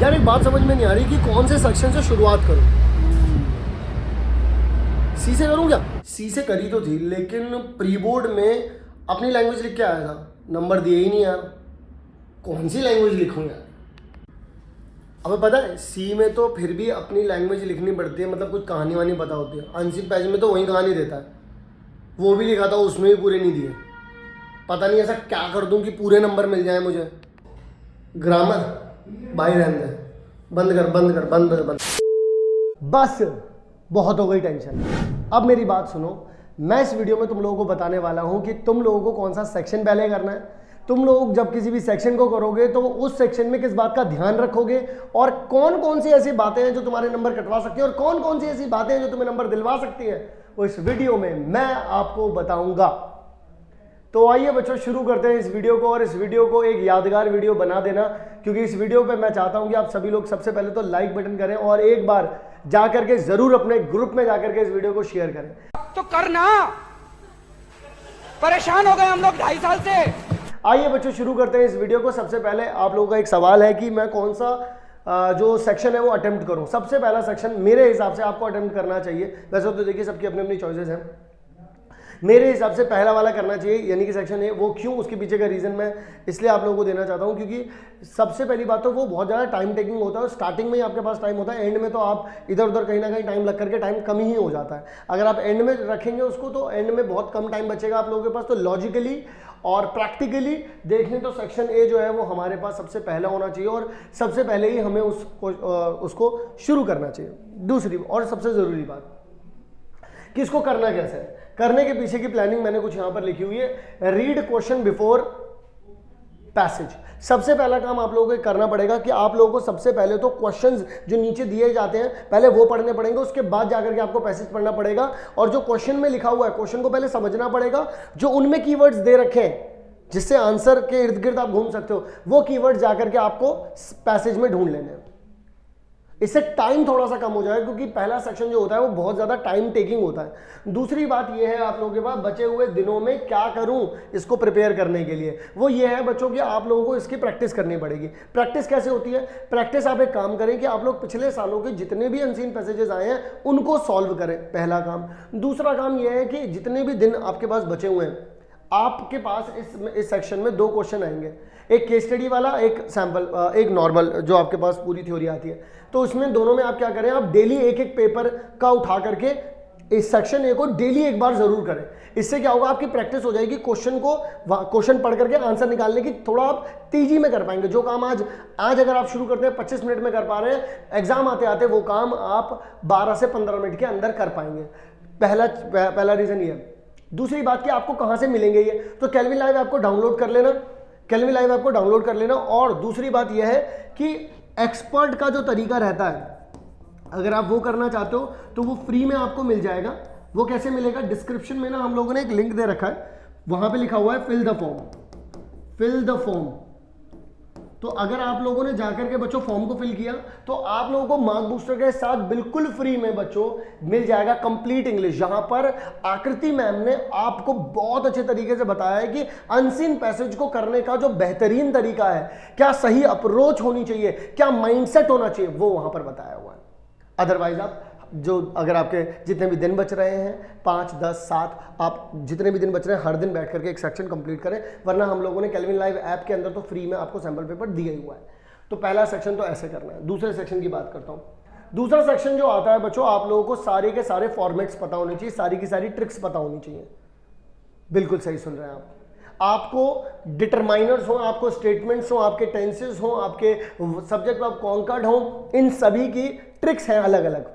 यार एक बात समझ में नहीं आ रही कि कौन से सेक्शन से शुरुआत करूं। सी से करूं क्या? सी से करी तो थी, लेकिन प्री बोर्ड में अपनी लैंग्वेज लिख के आया था, नंबर दिए ही नहीं यार। कौन सी लैंग्वेज लिखूं यार? अब पता है सी में तो फिर भी अपनी लैंग्वेज लिखनी पड़ती है, मतलब कुछ कहानी वानी पता होती है। अनसीन पैज में तो वही कहानी देता है, वो भी लिखा था, उसमें भी पूरे नहीं दिए। पता नहीं ऐसा क्या कर दूं कि पूरे नंबर मिल जाए मुझे। ग्रामर भाई रहने दे, बंद कर बंद कर बंद कर बंद। बस बहुत हो गई टेंशन। अब मेरी बात सुनो, मैं इस वीडियो में तुम लोगों को बताने वाला हूं कि तुम लोगों को कौन सा सेक्शन पहले करना है। तुम लोग जब किसी भी सेक्शन को करोगे तो उस सेक्शन में किस बात का ध्यान रखोगे और कौन कौन सी ऐसी बातें हैं जो तुम्हारे नंबर कटवा सकती हैं और कौन कौन सी ऐसी बातें हैं जो तुम्हें नंबर दिलवा सकती हैं, वो इस वीडियो में मैं आपको बताऊंगा। तो आइए बच्चों शुरू करते हैं इस वीडियो को, और इस वीडियो को एक यादगार वीडियो बना देना, क्योंकि इस वीडियो पे मैं चाहता हूं कि आप सभी लोग सबसे पहले तो लाइक बटन करें और एक बार जाकर के जरूर अपने ग्रुप में जाकर के इस वीडियो को शेयर करें। तो करना, परेशान हो गए हम लोग 2.5 साल से। आइए बच्चों शुरू करते हैं इस वीडियो को। सबसे पहले आप लोगों का एक सवाल है कि मैं कौन सा जो सेक्शन है वो अटेम्प्ट करूं। सबसे पहला सेक्शन मेरे हिसाब से आपको अटेम्प्ट करना चाहिए, वैसे तो देखिए सबकी अपनी अपनी चॉइसेस हैं, मेरे हिसाब से पहला वाला करना चाहिए, यानी कि सेक्शन ए। वो क्यों, उसके पीछे का रीज़न मैं इसलिए आप लोगों को देना चाहता हूं क्योंकि सबसे पहली बात तो वो बहुत ज़्यादा टाइम टेकिंग होता है। स्टार्टिंग में ही आपके पास टाइम होता है, एंड में तो आप इधर उधर कहीं ना कहीं टाइम लग करके टाइम कम ही हो जाता है। अगर आप एंड में रखेंगे उसको तो एंड में बहुत कम टाइम बचेगा आप लोगों के पास। तो लॉजिकली और प्रैक्टिकली देखें तो सेक्शन ए जो है वो हमारे पास सबसे पहला होना चाहिए और सबसे पहले ही हमें उसको शुरू करना चाहिए। दूसरी और सबसे ज़रूरी बात कि इसको करना कैसे है, करने के पीछे की प्लानिंग मैंने कुछ यहां पर लिखी हुई है। Read question before passage. सबसे पहला काम आप लोगों को करना पड़ेगा कि आप लोगों को सबसे पहले तो क्वेश्चंस जो नीचे दिए जाते हैं पहले वो पढ़ने पड़ेंगे, उसके बाद जाकर के आपको पैसेज पढ़ना पड़ेगा और जो क्वेश्चन में लिखा हुआ है क्वेश्चन को पहले समझना पड़ेगा। जो उनमें कीवर्ड्स दे रखे हैं जिससे आंसर के इर्द गिर्द आप घूम सकते हो, वो कीवर्ड्स जाकर के आपको पैसेज में ढूंढ लेने हैं। इससे टाइम थोड़ा सा कम हो जाएगा क्योंकि पहला सेक्शन जो होता है वो बहुत ज़्यादा टाइम टेकिंग होता है। दूसरी बात ये है आप लोगों के पास बचे हुए दिनों में क्या करूं इसको प्रिपेयर करने के लिए, वो ये है बच्चों कि आप लोगों को इसकी प्रैक्टिस करनी पड़ेगी। प्रैक्टिस कैसे होती है? प्रैक्टिस आप एक काम करें कि आप लोग पिछले सालों के जितने भी अनसीन पैसेजेस आए हैं उनको सॉल्व करें, पहला काम। दूसरा काम यह है कि जितने भी दिन आपके पास बचे हुए हैं आपके पास इस सेक्शन में 2 क्वेश्चन आएंगे, एक केस स्टडी वाला, एक सैंपल, एक नॉर्मल जो आपके पास पूरी थ्योरी आती है। तो उसमें दोनों में आप क्या करें, आप डेली एक एक पेपर का उठा करके इस सेक्शन ए को डेली एक बार जरूर करें। इससे क्या होगा, आपकी प्रैक्टिस हो जाएगी, क्वेश्चन पढ़ करके आंसर निकालने की थोड़ा आप तेजी में कर पाएंगे। जो काम आज अगर आप शुरू करते हैं 25 मिनट में कर पा रहे हैं, एग्जाम आते आते वो काम आप 12 से 15 मिनट के अंदर कर पाएंगे। पहला रीजन ये है। दूसरी बात कि आपको कहां से मिलेंगे ये, तो केल्विन लाइव आपको डाउनलोड कर लेना, केल्विन लाइव आपको डाउनलोड कर लेना। और दूसरी बात यह है कि एक्सपर्ट का जो तरीका रहता है अगर आप वो करना चाहते हो तो वो फ्री में आपको मिल जाएगा। वो कैसे मिलेगा, डिस्क्रिप्शन में ना हम लोगों ने एक लिंक दे रखा है, वहां पे लिखा हुआ है फिल द फॉर्म। तो अगर आप लोगों ने जाकर के बच्चों फॉर्म को फिल किया तो आप लोगों को मार्क बूस्टर के साथ बिल्कुल फ्री में बच्चों मिल जाएगा कंप्लीट इंग्लिश। जहां पर आकृति मैम ने आपको बहुत अच्छे तरीके से बताया है कि अनसीन पैसेज को करने का जो बेहतरीन तरीका है, क्या सही अप्रोच होनी चाहिए, क्या माइंडसेट होना चाहिए, वो वहां पर बताया हुआ है। अदरवाइज आप जो अगर आपके जितने भी दिन बच रहे हैं 5, 10, 7, आप जितने भी दिन बच रहे हैं हर दिन बैठ करके एक सेक्शन कंप्लीट करें, वरना हम लोगों ने केल्विन लाइव ऐप के अंदर तो फ्री में आपको सैंपल पेपर दिया हुआ है। तो पहला सेक्शन तो ऐसे करना है। दूसरे सेक्शन की बात करता हूं। दूसरा सेक्शन जो आता है बच्चों, आप लोगों को सारे के सारे फॉर्मेट्स पता होने चाहिए, सारी की सारी ट्रिक्स पता होनी चाहिए। बिल्कुल सही सुन रहे हैं आप। आपको डिटरमाइनर्स हो, आपको स्टेटमेंट्स हो, आपके टेंसेस हो, आपके सब्जेक्ट ऑफ कॉन्कर्ड हो, इन सभी की ट्रिक्स हैं अलग अलग,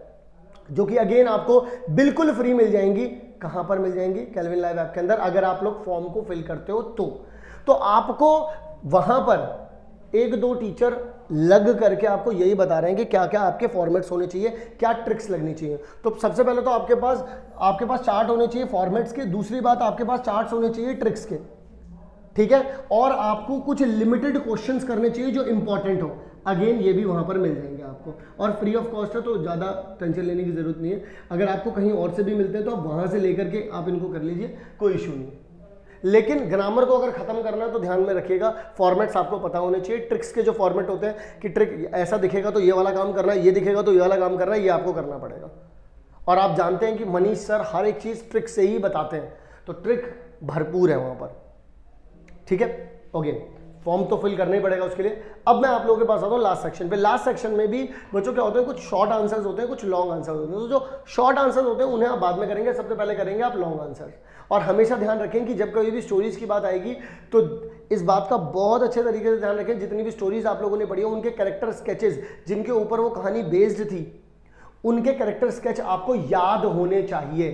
जो कि अगेन आपको बिल्कुल फ्री मिल जाएंगी। कहां पर मिल जाएंगी? केल्विन लाइव ऐप के अंदर। अगर आप लोग फॉर्म को फिल करते हो तो आपको वहां पर 1-2 टीचर लग करके आपको यही बता रहे हैं कि क्या क्या आपके फॉर्मेट्स होने चाहिए, क्या ट्रिक्स लगनी चाहिए। तो सबसे पहले तो आपके पास चार्ट होने चाहिए फॉर्मेट्स के। दूसरी बात, आपके पास चार्ट्स होने चाहिए ट्रिक्स के, ठीक है। और आपको कुछ लिमिटेड क्वेश्चंस करने चाहिए जो इंपॉर्टेंट हो। अगेन ये भी वहां पर मिल जाएंगे आपको, और फ्री ऑफ कॉस्ट है तो ज़्यादा टेंशन लेने की जरूरत नहीं है। अगर आपको कहीं और से भी मिलते हैं तो आप वहां से लेकर के आप इनको कर लीजिए, कोई इशू नहीं। लेकिन ग्रामर को अगर खत्म करना है तो ध्यान में रखिएगा फॉर्मेट्स आपको पता होने चाहिए। ट्रिक्स के जो फॉर्मेट होते हैं कि ट्रिक ऐसा दिखेगा तो ये वाला काम करना है, ये दिखेगा तो ये वाला काम करना है, ये आपको करना पड़ेगा। और आप जानते हैं कि मनीष सर हर एक चीज़ ट्रिक से ही बताते हैं, तो ट्रिक भरपूर है वहाँ पर, ठीक है। ओके, फॉर्म तो फिल करना ही पड़ेगा उसके लिए। अब मैं आप लोगों के पास आता हूँ लास्ट सेक्शन पे। लास्ट सेक्शन में भी बच्चों क्या होते हैं, कुछ शॉर्ट आंसर्स होते हैं, कुछ लॉन्ग आंसर्स होते हैं। तो जो शॉर्ट आंसर्स होते हैं उन्हें आप बाद में करेंगे, सबसे पहले करेंगे आप लॉन्ग आंसर। और हमेशा ध्यान रखें कि जब कभी भी स्टोरीज की बात आएगी तो इस बात का बहुत अच्छे तरीके से ध्यान रखें, जितनी भी स्टोरीज आप लोगों ने पढ़ी हो उनके कैरेक्टर स्केचेस जिनके ऊपर वो कहानी बेस्ड थी, उनके कैरेक्टर स्केच आपको याद होने चाहिए,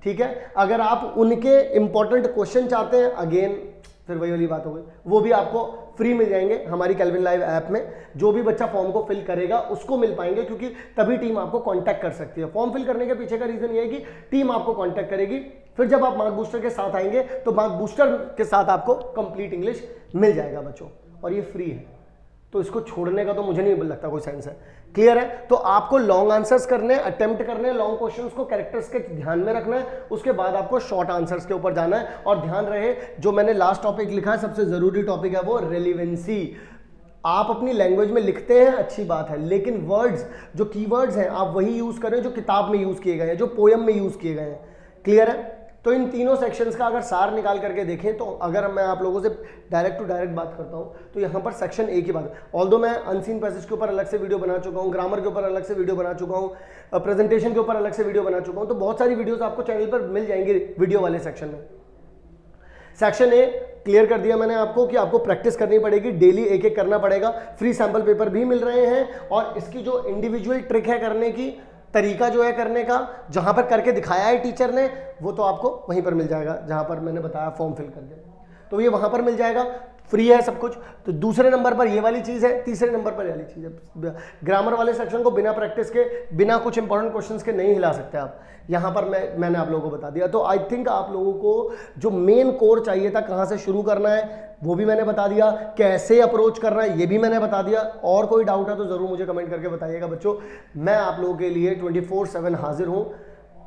ठीक है। अगर आप उनके इंपॉर्टेंट क्वेश्चन चाहते हैं, अगेन फिर वही वाली बात हो गई, वो भी आपको फ्री मिल जाएंगे हमारी केल्विन लाइव ऐप में। जो भी बच्चा फॉर्म को फिल करेगा उसको मिल पाएंगे, क्योंकि तभी टीम आपको कांटेक्ट कर सकती है। फॉर्म फिल करने के पीछे का रीजन ये है कि टीम आपको कांटेक्ट करेगी, फिर जब आप मार्क बूस्टर के साथ आएंगे तो मार्क बूस्टर के साथ आपको कंप्लीट इंग्लिश मिल जाएगा बच्चों, और ये फ्री है, तो इसको छोड़ने का तो मुझे नहीं लगता कोई सेंस है। क्लियर है? तो आपको लॉन्ग आंसर्स करने, अटेम्प्ट करने, लॉन्ग क्वेश्चंस को कैरेक्टर्स के ध्यान में रखना है, उसके बाद आपको शॉर्ट आंसर्स के ऊपर जाना है। और ध्यान रहे, जो मैंने लास्ट टॉपिक लिखा है सबसे जरूरी टॉपिक है वो रेलिवेंसी। आप अपनी लैंग्वेज में लिखते हैं, अच्छी बात है, लेकिन वर्ड्स, जो कीवर्ड्स हैं, आप वही यूज करें जो किताब में यूज किए गए हैं, जो पोयम में यूज किए गए हैं। क्लियर है? तो इन तीनों सेक्शंस का अगर सार निकाल करके देखें तो अगर मैं आप लोगों से डायरेक्ट टू डायरेक्ट बात करता हूं तो यहां पर सेक्शन ए की बात है। ऑल्दो मैं अनसीन पैसेज के ऊपर अलग से वीडियो बना चुका हूं, ग्रामर के ऊपर अलग से वीडियो बना चुका हूं, प्रेजेंटेशन के ऊपर अलग से वीडियो बना चुका हूं, तो बहुत सारी वीडियोस आपको चैनल पर मिल जाएंगे वीडियो वाले सेक्शन में। सेक्शन ए क्लियर कर दिया मैंने आपको कि आपको प्रैक्टिस करनी पड़ेगी, डेली एक एक करना पड़ेगा। फ्री सैंपल पेपर भी मिल रहे हैं, और इसकी जो इंडिविजुअल ट्रिक है करने की, तरीका जो है करने का, जहां पर करके दिखाया है टीचर ने, वो तो आपको वहीं पर मिल जाएगा जहां पर मैंने बताया फॉर्म फिल कर दिया, तो ये वहां पर मिल जाएगा, फ्री है सब कुछ। तो दूसरे नंबर पर ये वाली चीज़ है, तीसरे नंबर पर ये वाली चीज़ है। ग्रामर वाले सेक्शन को बिना प्रैक्टिस के, बिना कुछ इंपॉर्टेंट क्वेश्चंस के नहीं हिला सकते आप। यहाँ पर मैंने आप लोगों को बता दिया। तो आई थिंक आप लोगों को जो मेन कोर चाहिए था, कहाँ से शुरू करना है वो भी मैंने बता दिया, कैसे अप्रोच करना है ये भी मैंने बता दिया। और कोई डाउट है तो ज़रूर मुझे कमेंट करके बताइएगा बच्चों। मैं आप लोगों के लिए 24/7 हाजिर हूँ।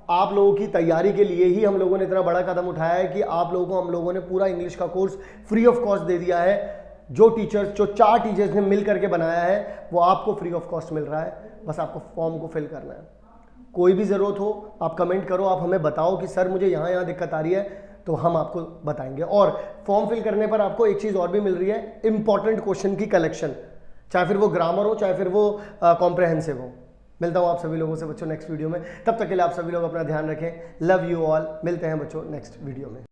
आप लोगों की तैयारी के लिए ही हम लोगों ने इतना बड़ा कदम उठाया है कि आप लोगों को हम लोगों ने पूरा इंग्लिश का कोर्स फ्री ऑफ कॉस्ट दे दिया है। जो 4 टीचर्स ने मिल करके बनाया है वो आपको फ्री ऑफ कॉस्ट मिल रहा है। बस आपको फॉर्म को फिल करना है। कोई भी ज़रूरत हो आप कमेंट करो, आप हमें बताओ कि सर मुझे यहाँ दिक्कत आ रही है, तो हम आपको बताएंगे। और फॉर्म फिल करने पर आपको एक चीज़ और भी मिल रही है, इंपॉर्टेंट क्वेश्चन की कलेक्शन, चाहे फिर वो ग्रामर हो, चाहे फिर वो कॉम्प्रहेंसिव हो। मिलता हूँ आप सभी लोगों से बच्चों नेक्स्ट वीडियो में। तब तक के लिए आप सभी लोग अपना ध्यान रखें। Love you all. मिलते हैं बच्चों नेक्स्ट वीडियो में।